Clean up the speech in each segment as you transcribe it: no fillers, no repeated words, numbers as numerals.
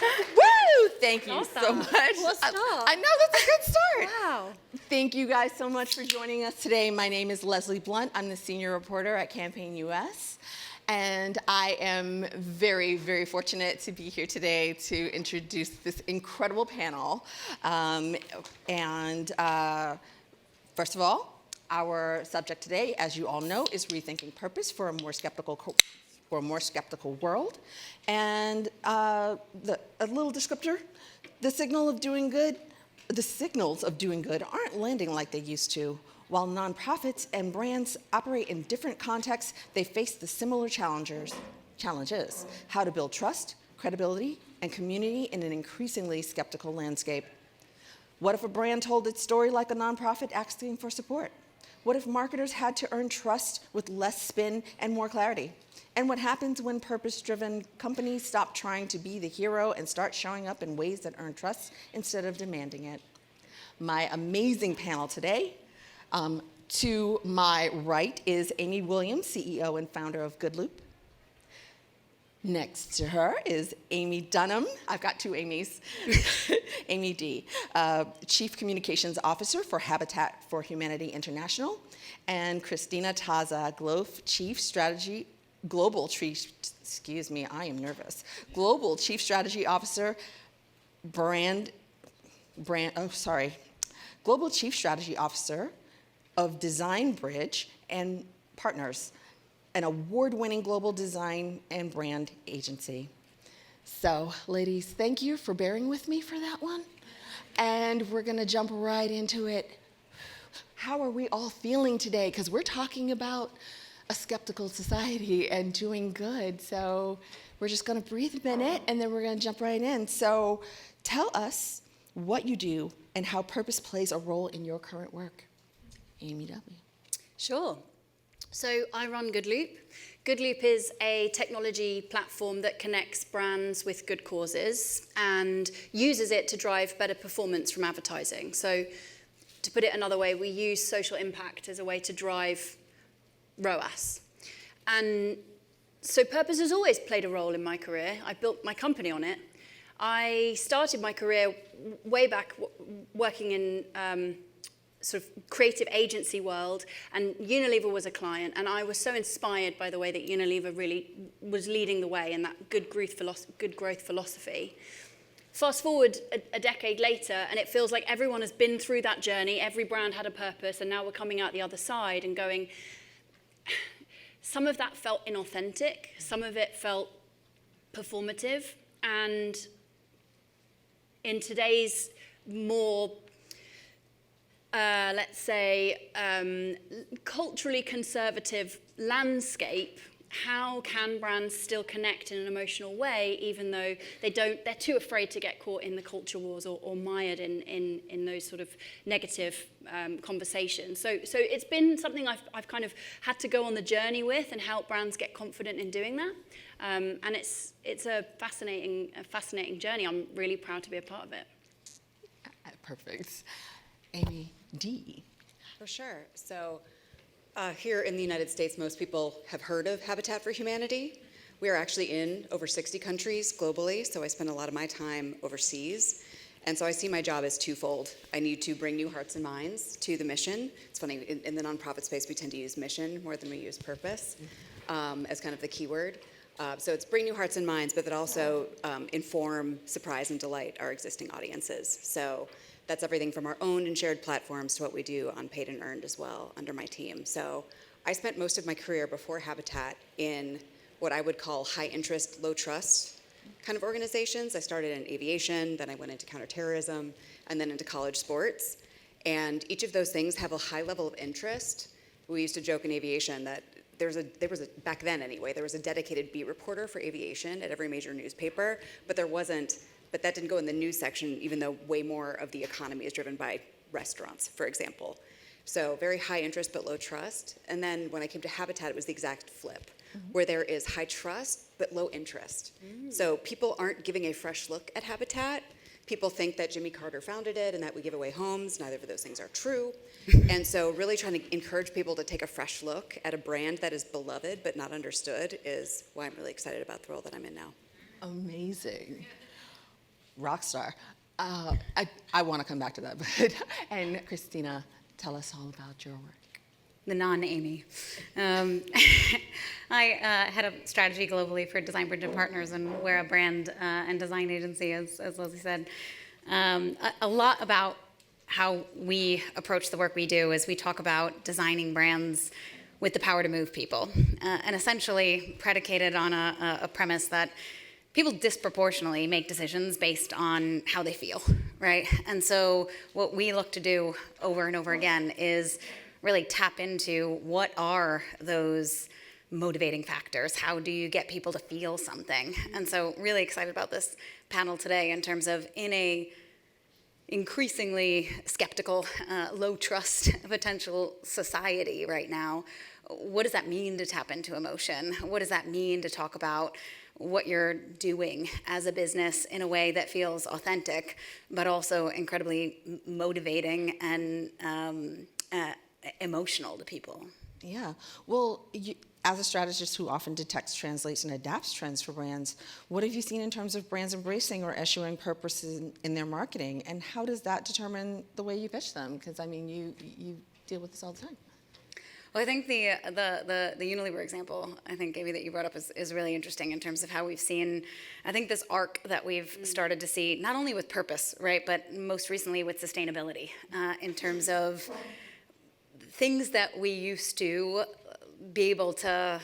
Woo! Thank you so much. What start? I know, that's a good start. Wow. Thank you guys so much for joining us today. My name is Leslie Blount. I'm the senior reporter at Campaign US. And I am very, very fortunate to be here today to introduce this incredible panel. First of all, our subject today, as you all know, is Rethinking Purpose for a More Skeptical World. And a little descriptor, the signals of doing good aren't landing like they used to. While nonprofits and brands operate in different contexts, they face the similar challenges. How to build trust, credibility, and community in an increasingly skeptical landscape. What if a brand told its story like a nonprofit asking for support? What if marketers had to earn trust with less spin and more clarity? And what happens when purpose-driven companies stop trying to be the hero and start showing up in ways that earn trust instead of demanding it? My amazing panel today. To my right is Amy Williams, CEO and founder of Goodloop. Next to her is Amy Dunham. I've got two Amy's. Amy D, Chief Communications Officer for Habitat for Humanity International, and Cristina Tazza, Global Chief Strategy Officer, Global Chief Strategy Officer of Design Bridge and Partners, an award-winning global design and brand agency. So, ladies, thank you for bearing with me for that one. And we're gonna jump right into it. How are we all feeling today? Because we're talking about a skeptical society and doing good. So we're just gonna breathe a minute and then we're gonna jump right in. So tell us what you do and how purpose plays a role in your current work. Amy W. Sure. So I run Goodloop. Goodloop is a technology platform that connects brands with good causes and uses it to drive better performance from advertising. So to put it another way, we use social impact as a way to drive ROAS. And so purpose has always played a role in my career. I built my company on it. I started my career way back working in sort of creative agency world, and Unilever was a client, and I was so inspired by the way that Unilever really was leading the way in that good growth philosophy. Fast forward a decade later, and it feels like everyone has been through that journey. Every brand had a purpose, and now we're coming out the other side and going, some of that felt inauthentic, some of it felt performative, and in today's more let's say, culturally conservative landscape, how can brands still connect in an emotional way, even though they're too afraid to get caught in the culture wars or mired in those sort of negative conversations. So it's been something I've kind of had to go on the journey with and help brands get confident in doing that. And it's a fascinating journey. I'm really proud to be a part of it. Perfect. Amy D. For sure. So here in the United States, most people have heard of Habitat for Humanity. We are actually in over 60 countries globally, so I spend a lot of my time overseas. And so I see my job as twofold. I need to bring new hearts and minds to the mission. It's funny, in the nonprofit space, we tend to use mission more than we use purpose as kind of the key word. So it's bring new hearts and minds, but that also inform, surprise, and delight our existing audiences. So that's everything from our owned and shared platforms to what we do on paid and earned as well under my team. So I spent most of my career before Habitat in what I would call high interest, low trust kind of organizations. I started in aviation, then I went into counterterrorism, and then into college sports. And each of those things have a high level of interest. We used to joke in aviation that there was a back then anyway, there was a dedicated beat reporter for aviation at every major newspaper, but that didn't go in the news section, even though way more of the economy is driven by restaurants, for example. So very high interest, but low trust. And then when I came to Habitat, it was the exact flip, where there is high trust, but low interest. So people aren't giving a fresh look at Habitat. People think that Jimmy Carter founded it and that we give away homes. Neither of those things are true. And so really trying to encourage people to take a fresh look at a brand that is beloved but not understood is why I'm really excited about the role that I'm in now. Amazing. rock star. I want to come back to that, but and Cristina, tell us all about your work. The non-Amy. I head up strategy globally for Design Bridge and Partners, and we're a brand and design agency, as Leslie said. A lot about how we approach the work we do is we talk about designing brands with the power to move people, and essentially predicated on a premise that people disproportionately make decisions based on how they feel, right? And so what we look to do over and over again is really tap into what are those motivating factors. How do you get people to feel something? And so really excited about this panel today in terms of in a increasingly skeptical, low trust potential society right now, what does that mean to tap into emotion? What does that mean to talk about what you're doing as a business in a way that feels authentic, but also incredibly motivating and emotional to people? Yeah. Well, as a strategist who often detects, translates, and adapts trends for brands, what have you seen in terms of brands embracing or eschewing purpose in their marketing? And how does that determine the way you pitch them? Because, I mean, you deal with this all the time. Well, I think the Unilever example, I think, Amy, that you brought up is really interesting in terms of how we've seen, I think, this arc that we've started to see, not only with purpose, right, but most recently with sustainability, in terms of things that we used to be able to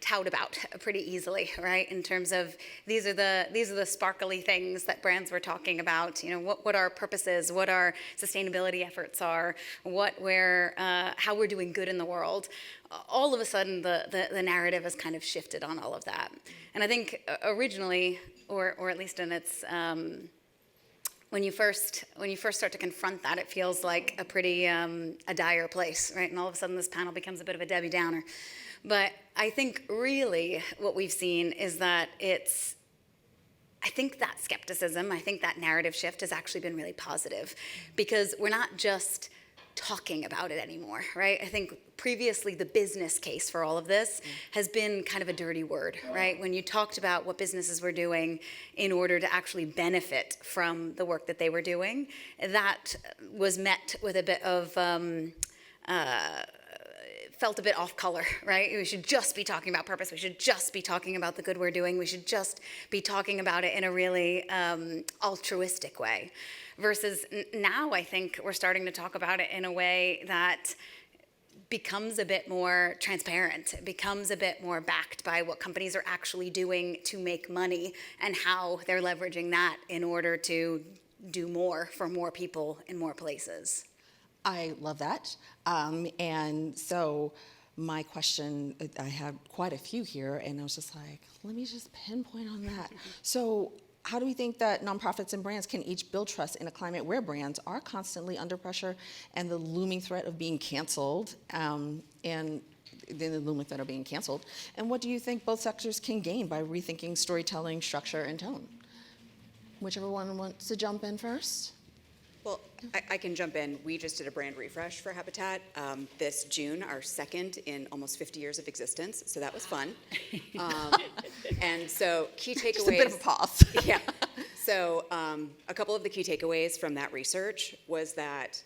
tout about pretty easily, right? In terms of these are the sparkly things that brands were talking about. You know, what our purpose is, what our sustainability efforts are, how we're doing good in the world. All of a sudden, the narrative has kind of shifted on all of that. And I think originally, or at least in its when you first start to confront that, it feels like a pretty a dire place, right? And all of a sudden, this panel becomes a bit of a Debbie Downer. But I think really what we've seen is that I think that skepticism, I think that narrative shift has actually been really positive, because we're not just talking about it anymore, right? I think previously the business case for all of this has been kind of a dirty word, right? When you talked about what businesses were doing in order to actually benefit from the work that they were doing, that was met with a bit of felt a bit off color, right? We should just be talking about purpose. We should just be talking about the good we're doing. We should just be talking about it in a really altruistic way. Versus now, I think we're starting to talk about it in a way that becomes a bit more transparent. It becomes a bit more backed by what companies are actually doing to make money and how they're leveraging that in order to do more for more people in more places. I love that. And so my question, I have quite a few here, and I was just like, let me just pinpoint on that. So how do we think that nonprofits and brands can each build trust in a climate where brands are constantly under pressure and the looming threat of being canceled, and then the looming threat of being canceled? And what do you think both sectors can gain by rethinking storytelling, structure, and tone? Whichever one wants to jump in first. Well, I can jump in. We just did a brand refresh for Habitat this June, our second in almost 50 years of existence. So that was fun. And so key takeaways. Just a bit of a pause. Yeah. So a couple of the key takeaways from that research was that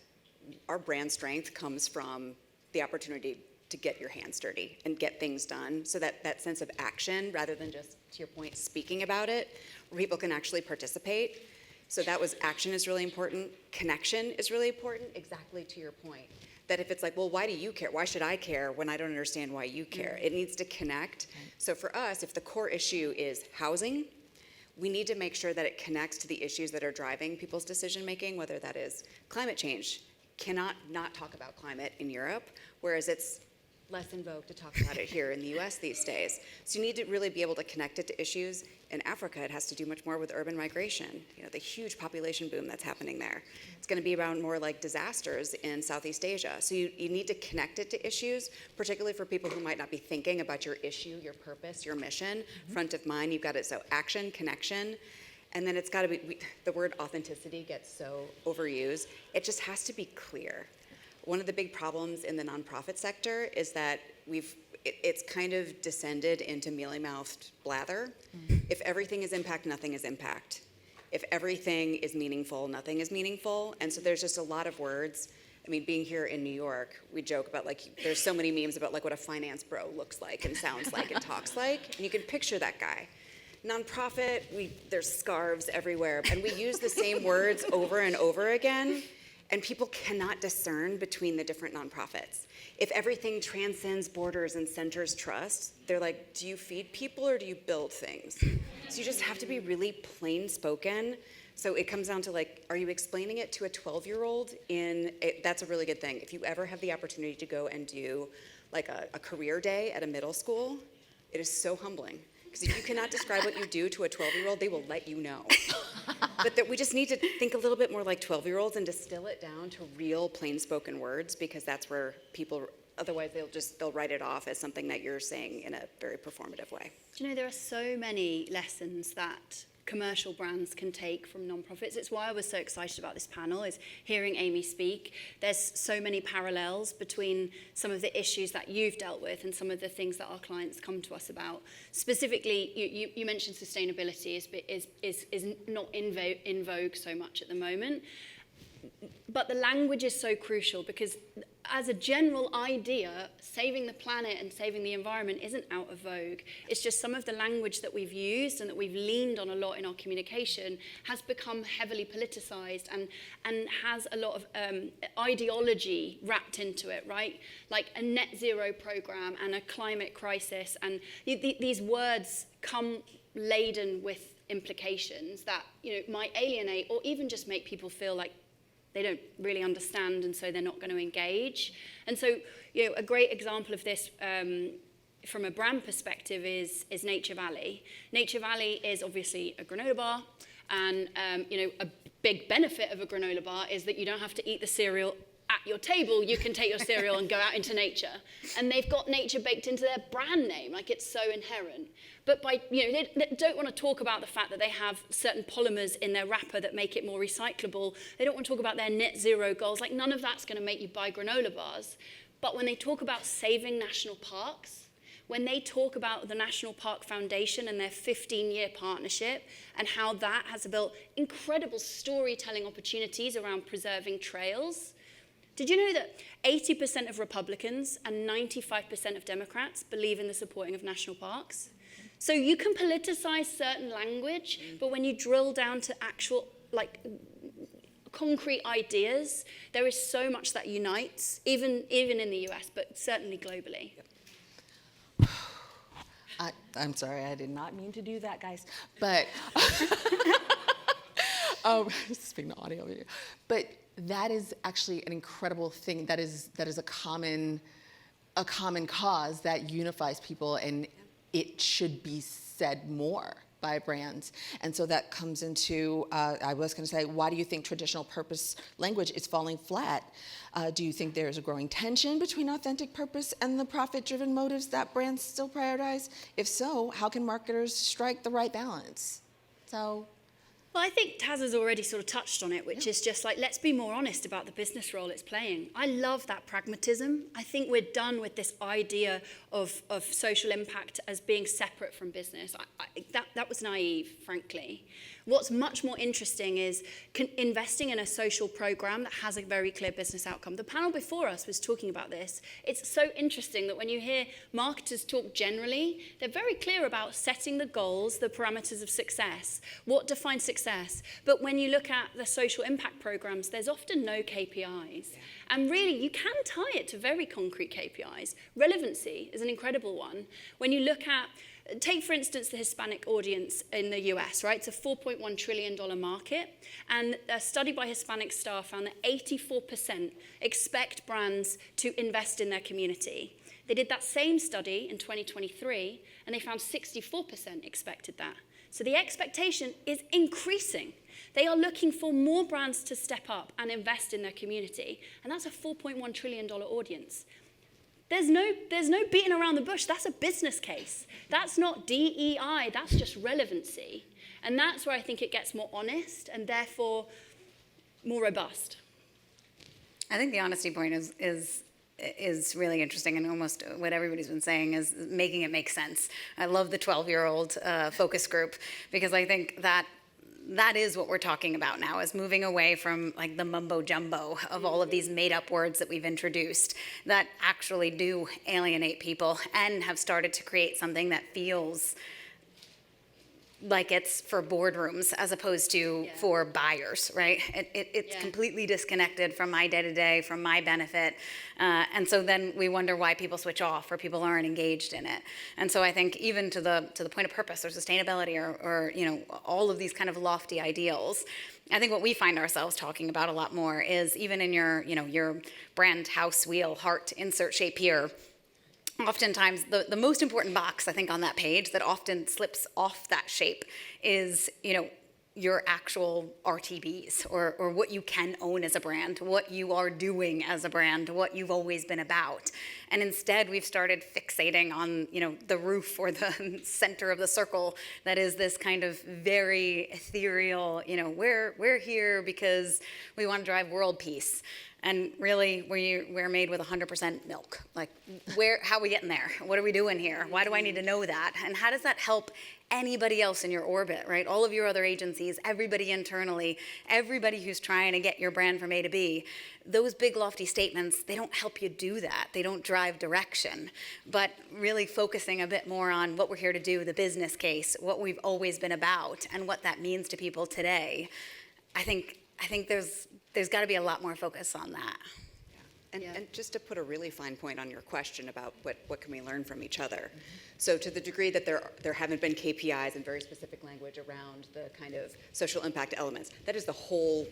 our brand strength comes from the opportunity to get your hands dirty and get things done. So that sense of action, rather than just, to your point, speaking about it, where people can actually participate. So that was action is really important. Connection is really important, exactly to your point. That if it's like, well, why do you care? Why should I care when I don't understand why you care? It needs to connect. So for us, if the core issue is housing, we need to make sure that it connects to the issues that are driving people's decision making, whether that is climate change. Cannot not talk about climate in Europe, whereas it's less in vogue to talk about it here in the US these days. So you need to really be able to connect it to issues. In Africa, it has to do much more with urban migration, the huge population boom that's happening there. It's going to be around more like disasters in Southeast Asia. So you need to connect it to issues, particularly for people who might not be thinking about your issue, your purpose, your mission. Front of mind, you've got it, so action, connection. And then it's got to be, the word authenticity gets so overused. It just has to be clear. One of the big problems in the nonprofit sector is that it's kind of descended into mealy-mouthed blather. If everything is impact, nothing is impact. If everything is meaningful, nothing is meaningful. And so there's just a lot of words. I mean, being here in New York, we joke about like, there's so many memes about like what a finance bro looks like and sounds like and talks like, and you can picture that guy. Nonprofit, there's scarves everywhere, and we use the same words over and over again, and people cannot discern between the different nonprofits. If everything transcends borders and centers trust, they're like, do you feed people or do you build things? So you just have to be really plain spoken. So it comes down to like, are you explaining it to a 12-year-old that's a really good thing. If you ever have the opportunity to go and do like a career day at a middle school, it is so humbling. Because if you cannot describe what you do to a 12-year-old, they will let you know. But that we just need to think a little bit more like 12-year-olds and distill it down to real plain-spoken words, because that's where people, otherwise they'll write it off as something that you're saying in a very performative way. Do you know, there are so many lessons that commercial brands can take from nonprofits. It's why I was so excited about this panel, is hearing Amy speak. There's so many parallels between some of the issues that you've dealt with and some of the things that our clients come to us about. Specifically, you mentioned sustainability is not in vogue so much at the moment. But the language is so crucial, because as a general idea, saving the planet and saving the environment isn't out of vogue. It's just some of the language that we've used and that we've leaned on a lot in our communication has become heavily politicized and has a lot of ideology wrapped into it, right? Like a net zero program and a climate crisis. And these words come laden with implications that, might alienate or even just make people feel like they don't really understand, and so they're not going to engage. And so, a great example of this from a brand perspective is Nature Valley. Nature Valley is obviously a granola bar, and a big benefit of a granola bar is that you don't have to eat the cereal at your table. You can take your cereal and go out into nature. And they've got nature baked into their brand name, like it's so inherent. But they don't want to talk about the fact that they have certain polymers in their wrapper that make it more recyclable. They don't want to talk about their net zero goals. Like, none of that's going to make you buy granola bars. But when they talk about saving national parks, when they talk about the National Park Foundation and their 15-year partnership and how that has built incredible storytelling opportunities around preserving trails. Did you know that 80% of Republicans and 95% of Democrats believe in the supporting of national parks? So you can politicize certain language, but when you drill down to actual, concrete ideas, there is so much that unites, even in the US, but certainly globally. I'm sorry, I did not mean to do that, guys. But speaking of audio here, but that is actually an incredible thing. That is a common cause that unifies people, and it should be said more by brands. And so that comes into, I was going to say, why do you think traditional purpose language is falling flat? Do you think there's a growing tension between authentic purpose and the profit-driven motives that brands still prioritize? If so, how can marketers strike the right balance? So. Well, I think Tazza's already sort of touched on it, which is just like, let's be more honest about the business role it's playing. I love that pragmatism. I think we're done with this idea of social impact as being separate from business. That was naive, frankly. What's much more interesting is investing in a social program that has a very clear business outcome. The panel before us was talking about this. It's so interesting that when you hear marketers talk generally, they're very clear about setting the goals, the parameters of success, what defines success. But when you look at the social impact programs, there's often no KPIs. And really, you can tie it to very concrete KPIs. Relevancy is an incredible one. When you look at, take, for instance, the Hispanic audience in the US, right? It's a $4.1 trillion market. And a study by Hispanic staff found that 84% expect brands to invest in their community. They did that same study in 2023, and they found 64% expected that. So the expectation is increasing. They are looking for more brands to step up and invest in their community. And that's a $4.1 trillion audience. There's no beating around the bush. That's a business case. That's not DEI. That's just relevancy. And that's where I think it gets more honest and therefore more robust. I think the honesty point is really interesting, and almost what everybody's been saying is making it make sense. I love the 12-year-old focus group, because I think that that is what we're talking about now, is moving away from like the mumbo jumbo of all of these made up words that we've introduced that actually do alienate people and have started to create something that feels like it's for boardrooms as opposed to for buyers, right? It's completely disconnected from my day-to-day, from my benefit. And so then we wonder why people switch off or people aren't engaged in it. And so I think even to the point of purpose or sustainability or all of these kind of lofty ideals, I think what we find ourselves talking about a lot more is even in your brand house wheel heart insert shape here. Oftentimes, the most important box, I think, on that page that often slips off that shape is, your actual RTBs or what you can own as a brand, what you are doing as a brand, what you've always been about. And instead, we've started fixating on, the roof or the center of the circle that is this kind of very ethereal, we're here because we want to drive world peace. And really, we're made with 100% milk. Like, how are we getting there? What are we doing here? Why do I need to know that? And how does that help anybody else in your orbit, right? All of your other agencies, everybody internally, everybody who's trying to get your brand from A to B. Those big lofty statements, they don't help you do that. They don't drive direction. But really focusing a bit more on what we're here to do, the business case, what we've always been about, and what that means to people today. I think there's got to be a lot more focus on that. And just to put a really fine point on your question about what can we learn from each other. So to the degree that there haven't been KPIs and very specific language around the kind of social impact elements, that is the whole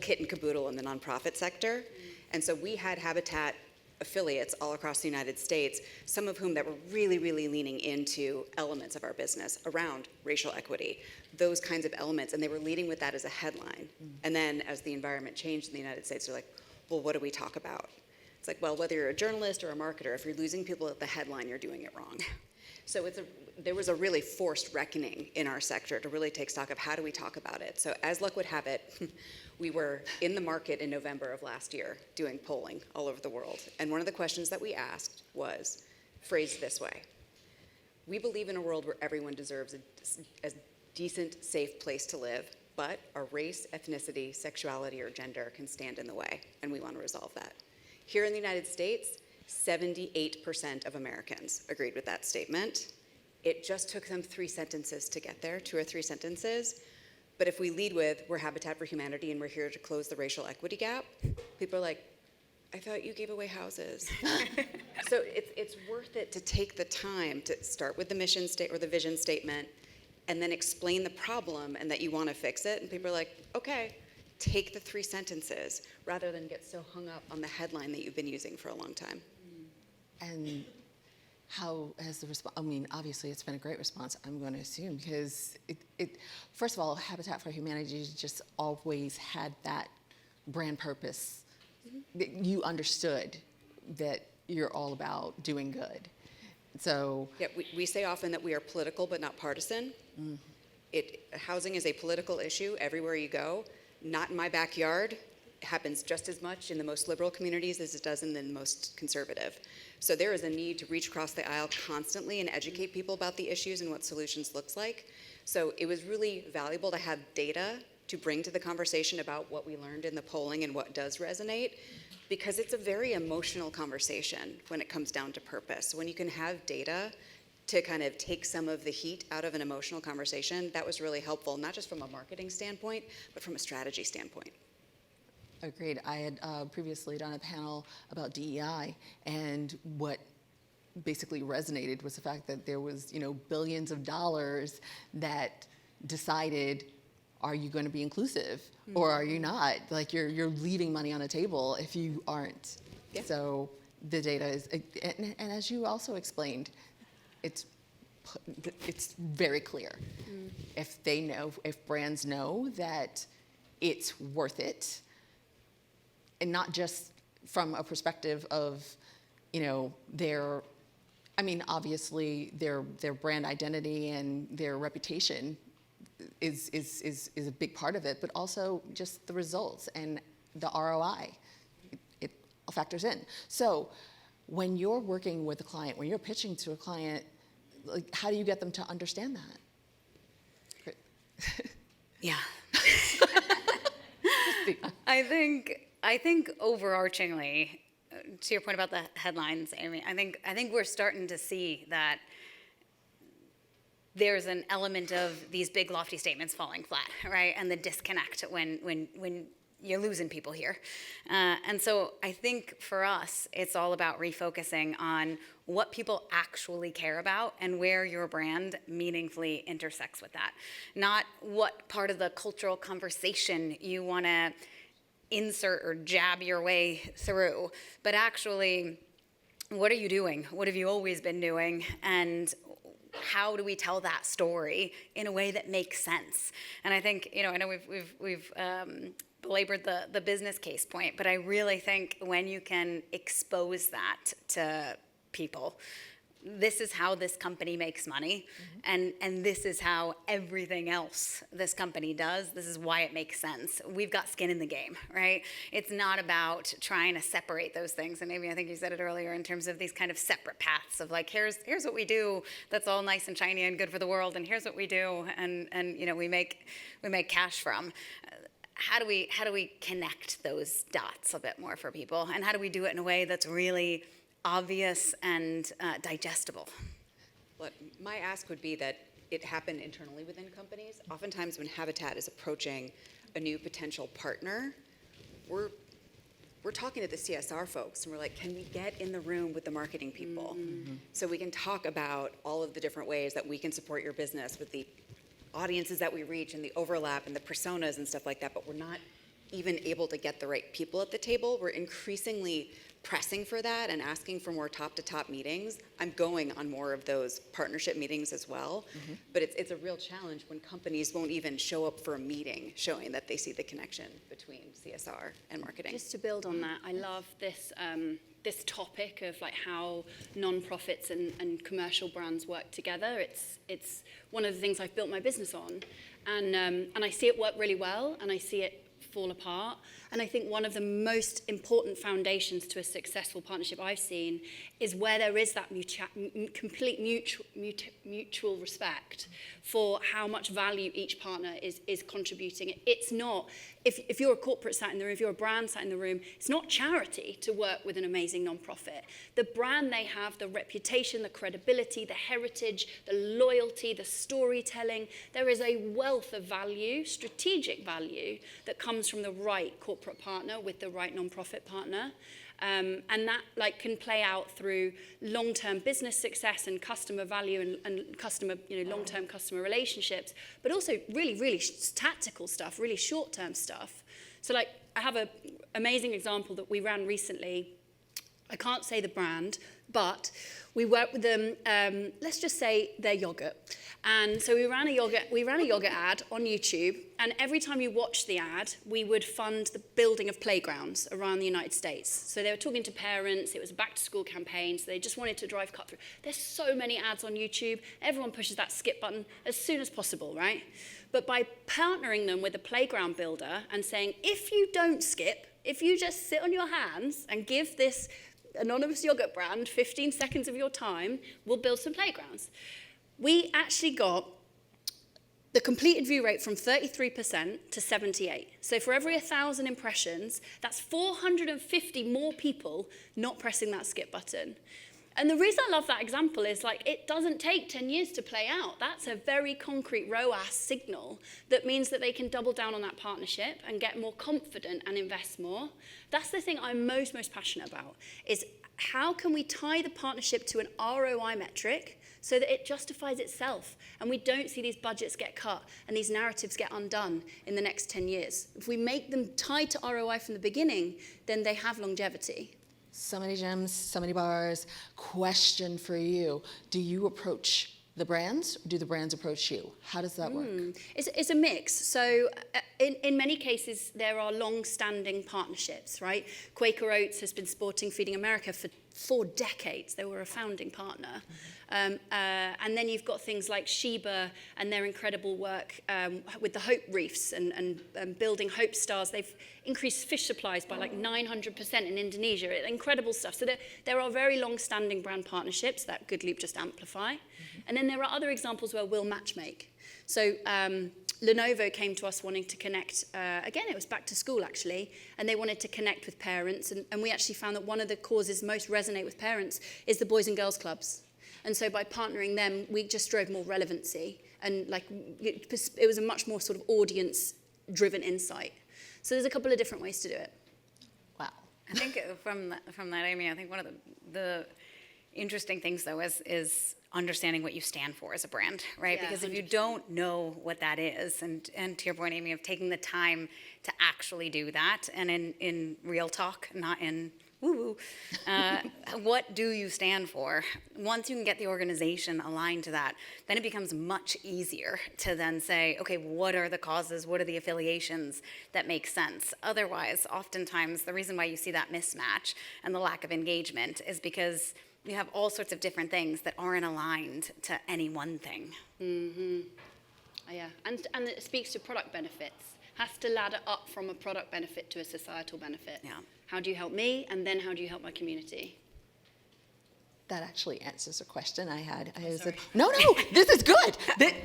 kit and caboodle in the nonprofit sector. And so we had Habitat affiliates all across the United States, some of whom that were really, really leaning into elements of our business around racial equity, those kinds of elements, and they were leading with that as a headline. And then as the environment changed in the United States, they're like, well, what do we talk about? It's like, well, whether you're a journalist or a marketer, if you're losing people at the headline, you're doing it wrong. So there was a really forced reckoning in our sector to really take stock of how do we talk about it. So as luck would have it, we were in the market in November of last year doing polling all over the world. And one of the questions that we asked was phrased this way: we believe in a world where everyone deserves a decent, safe place to live, but our race, ethnicity, sexuality, or gender can stand in the way, and we want to resolve that. Here in the United States, 78% of Americans agreed with that statement. It just took them 3 sentences to get there, 2 or 3 sentences. But if we lead with, we're Habitat for Humanity and we're here to close the racial equity gap, people are like, I thought you gave away houses. So it's worth it to take the time to start with the mission state or the vision statement and then explain the problem and that you want to fix it. And people are like, okay, take the 3 sentences rather than get so hung up on the headline that you've been using for a long time. And how has the response, obviously it's been a great response, I'm going to assume, because first of all, Habitat for Humanity just always had that brand purpose. That you understood that you're all about doing good. So yeah, we say often that we are political but not partisan. Housing is a political issue everywhere you go. Not in my backyard. It happens just as much in the most liberal communities as it does in the most conservative. So there is a need to reach across the aisle constantly and educate people about the issues and what solutions looks like. So it was really valuable to have data to bring to the conversation about what we learned in the polling and what does resonate, because it's a very emotional conversation when it comes down to purpose. When you can have data to kind of take some of the heat out of an emotional conversation, that was really helpful, not just from a marketing standpoint, but from a strategy standpoint. Agreed. I had previously done a panel about DEI, and what basically resonated was the fact that there was, billions of dollars that decided, are you going to be inclusive or are you not? Like you're leaving money on the table if you aren't. Yeah. So the data is, and as you also explained, it's very clear. If brands know that it's worth it, and not just from a perspective of, obviously their brand identity and their reputation is a big part of it, but also just the results and the ROI. It factors in. So when you're working with a client, when you're pitching to a client, like, how do you get them to understand that? Yeah. I think overarchingly, to your point about the headlines, Amy, I think we're starting to see that there's an element of these big lofty statements falling flat, right? And the disconnect when you're losing people here. And so I think for us, it's all about refocusing on what people actually care about and where your brand meaningfully intersects with that. Not what part of the cultural conversation you want to insert or jab your way through, but actually, what are you doing? What have you always been doing? And how do we tell that story in a way that makes sense? And I think, I know we've belabored the business case point, but I really think when you can expose that to people, this is how this company makes money, and this is how everything else this company does. This is why it makes sense. We've got skin in the game, right? It's not about trying to separate those things. And maybe I think you said it earlier in terms of these kind of separate paths of like, here's what we do that's all nice and shiny and good for the world, and here's what we do, and we make cash from. How do we connect those dots a bit more for people, and how do we do it in a way that's really obvious and digestible? Look, my ask would be that it happen internally within companies. Oftentimes when Habitat is approaching a new potential partner, we're talking to the CSR folks, and we're like, can we get in the room with the marketing people so we can talk about all of the different ways that we can support your business with the audiences that we reach and the overlap and the personas and stuff like that, but we're not even able to get the right people at the table. We're increasingly pressing for that and asking for more top-to-top meetings. I'm going on more of those partnership meetings as well, but it's a real challenge when companies won't even show up for a meeting showing that they see the connection between CSR and marketing. Just to build on that, I love this this topic of like how non-profits and commercial brands work together. It's one of the things I've built my business on, and I see it work really well, and I see it fall apart. And I think one of the most important foundations to a successful partnership I've seen is where there is that complete mutual respect for how much value each partner is contributing. It's not, if you're a corporate sat in the room, if you're a brand sat in the room, it's not charity to work with an amazing nonprofit. The brand they have, the reputation, the credibility, the heritage, the loyalty, the storytelling, there is a wealth of value, strategic value, that comes from the right corporate partner with the right nonprofit partner. And that can play out through long-term business success and customer value and customer, long-term customer relationships, but also really, really tactical stuff, really short-term stuff. So I have an amazing example that we ran recently. I can't say the brand, but we worked with them, let's just say their yogurt. And so we ran a yogurt ad on YouTube, and every time you watched the ad, we would fund the building of playgrounds around the United States. So they were talking to parents, it was a back-to-school campaign, so they just wanted to drive cut through. There's so many ads on YouTube, everyone pushes that skip button as soon as possible, right? But by partnering them with a playground builder and saying, if you don't skip, if you just sit on your hands and give this anonymous yogurt brand 15 seconds of your time, we'll build some playgrounds. We actually got the completed view rate from 33% to 78%. So for every 1,000 impressions, that's 450 more people not pressing that skip button. And the reason I love that example is it doesn't take 10 years to play out. That's a very concrete ROAS signal that means that they can double down on that partnership and get more confident and invest more. That's the thing I'm most passionate about, is how can we tie the partnership to an ROI metric so that it justifies itself and we don't see these budgets get cut and these narratives get undone in the next 10 years. If we make them tied to ROI from the beginning, then they have longevity. So many gems, so many bars. Question for you. Do you approach the brands, or do the brands approach you? How does that work? It's a mix. So in many cases, there are long-standing partnerships, right? Quaker Oats has been supporting Feeding America for 4 decades. They were a founding partner. And then you've got things like Sheba and their incredible work with the Hope Reefs and building Hope Stars. They've increased fish supplies by 900% in Indonesia. Incredible stuff. So there are very long-standing brand partnerships that Good Loop just amplify. And then there are other examples where we'll matchmake. So Lenovo came to us wanting to connect, again, it was back to school actually, and they wanted to connect with parents, and we actually found that one of the causes most resonate with parents is the Boys and Girls Clubs. And so by partnering them, we just drove more relevancy, and like it was a much more sort of audience-driven insight. So there's a couple of different ways to do it. Wow. I think from that, Amy, I think one of the interesting things, though, is understanding what you stand for as a brand, right? Yeah, because if you 100%. don't know what that is, and to your point, Amy, of taking the time to actually do that, and in real talk, not in woo-woo, what do you stand for? Once you can get the organization aligned to that, then it becomes much easier to then say, okay, what are the causes? What are the affiliations that make sense? Otherwise, oftentimes, the reason why you see that mismatch and the lack of engagement is because you have all sorts of different things that aren't aligned to any one thing. Yeah, and it speaks to product benefits. Has to ladder up from a product benefit to a societal benefit. Yeah. How do you help me, and then how do you help my community? That actually answers a question I had. I said, sorry. no, this is good.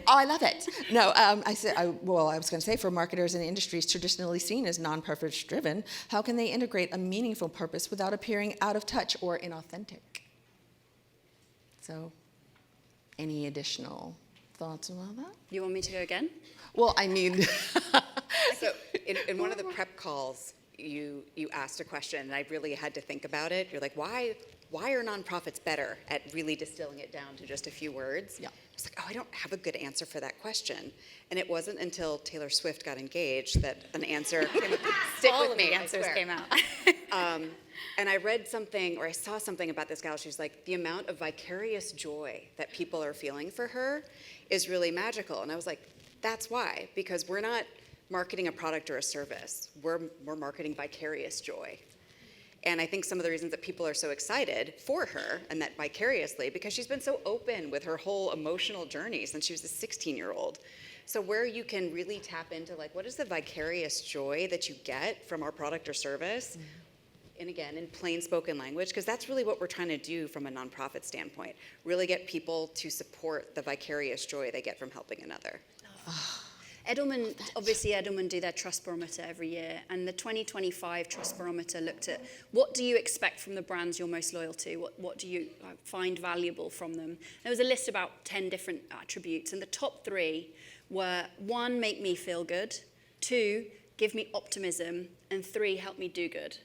I love it. No, I said, I was going to say, for marketers in industries traditionally seen as non-purpose driven, how can they integrate a meaningful purpose without appearing out of touch or inauthentic? So, any additional thoughts about that? You want me to go again? Well, I mean, So in one of the prep calls, you asked a question, and I really had to think about it. You're like, why are nonprofits better at really distilling it down to just a few words? Yeah. I was like, I don't have a good answer for that question. And it wasn't until Taylor Swift got engaged that an answer came stick All with of me. the I answers swear. came out. And I read something, or I saw something about this gal. She's like, the amount of vicarious joy that people are feeling for her is really magical. And I was like, that's why, because we're not marketing a product or a service. We're marketing vicarious joy. And I think some of the reasons that people are so excited for her, and that vicariously, because she's been so open with her whole emotional journey since she was a 16-year-old. So where you can really tap into, like, what is the vicarious joy that you get from our product or service? And again, in plain spoken language, because that's really what we're trying to do from a nonprofit standpoint. Really get people to support the vicarious joy they get from helping another. Edelman do their trust barometer every year, and the 2025 trust barometer looked at what do you expect from the brands you're most loyal to, what do you find valuable from them. There was a list of about 10 different attributes, and the top 3 were 1, make me feel good, 2, give me optimism, and 3, help me do good.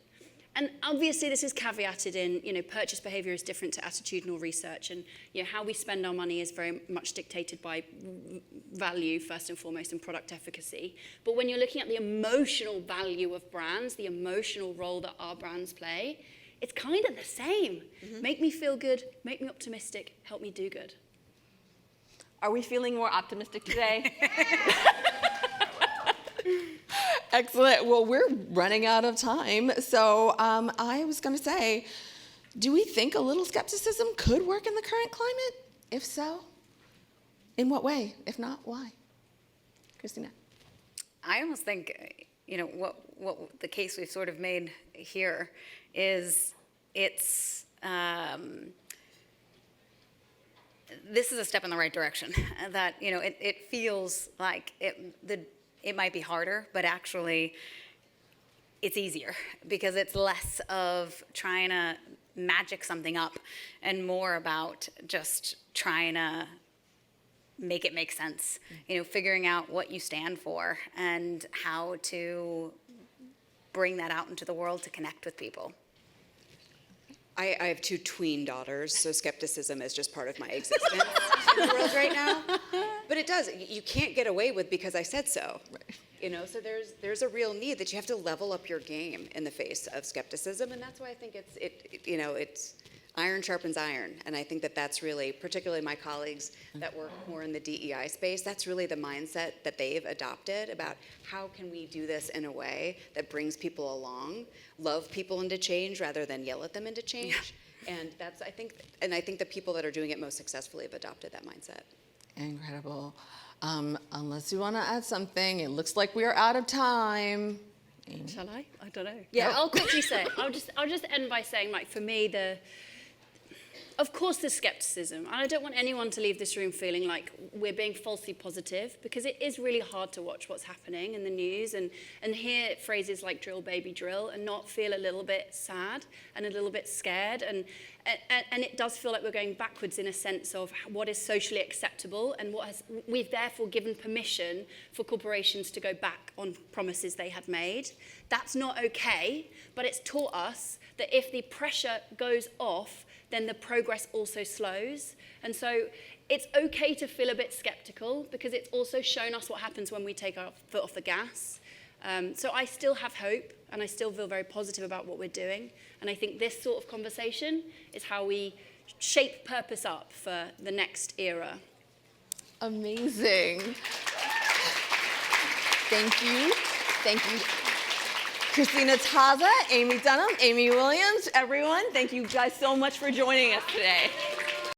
And obviously this is caveated in, purchase behavior is different to attitudinal research, and how we spend our money is very much dictated by value first and foremost, and product efficacy. But when you're looking at the emotional value of brands, the emotional role that our brands play, it's kind of the same. Make me feel good, make me optimistic, help me do good. are we feeling more optimistic today? Excellent. Well, we're running out of time. So I was going to say, do we think a little skepticism could work in the current climate? If so, in what way? If not, why? Cristina. I almost think, what the case we've sort of made here is this is a step in the right direction. That it feels like it might be harder, but actually it's easier because it's less of trying to magic something up and more about just trying to make it make sense. Figuring out what you stand for and how to bring that out into the world to connect with people. I have 2 tween daughters, so skepticism is just part of my existence in the world right now. But it does. You can't get away with because I said so. Right. So there's a real need that you have to level up your game in the face of skepticism, and that's why I think it's iron sharpens iron. And I think that's really, particularly my colleagues that work more in the DEI space, that's really the mindset that they've adopted about how can we do this in a way that brings people along, love people into change rather than yell at them into change. Yeah. And I think the people that are doing it most successfully have adopted that mindset. Incredible. Unless you want to add something, it looks like we are out of time. Shall I? I don't know. Yeah, I'll quickly say. I'll just end by saying, for me, of course there's skepticism, and I don't want anyone to leave this room feeling like we're being falsely positive, because it is really hard to watch what's happening in the news and hear phrases like drill baby drill and not feel a little bit sad and a little bit scared, and it does feel like we're going backwards in a sense of what is socially acceptable, and we've therefore given permission for corporations to go back on promises they had made. That's not okay, but it's taught us that if the pressure goes off, then the progress also slows. And so it's okay to feel a bit skeptical, because it's also shown us what happens when we take our foot off the gas. So I still have hope, and I still feel very positive about what we're doing. And I think this sort of conversation is how we shape purpose up for the next era. Amazing. Thank you. Thank you. Cristina, Tazza, Amy Dunham, Amy Williams, everyone, thank you guys so much for joining us today.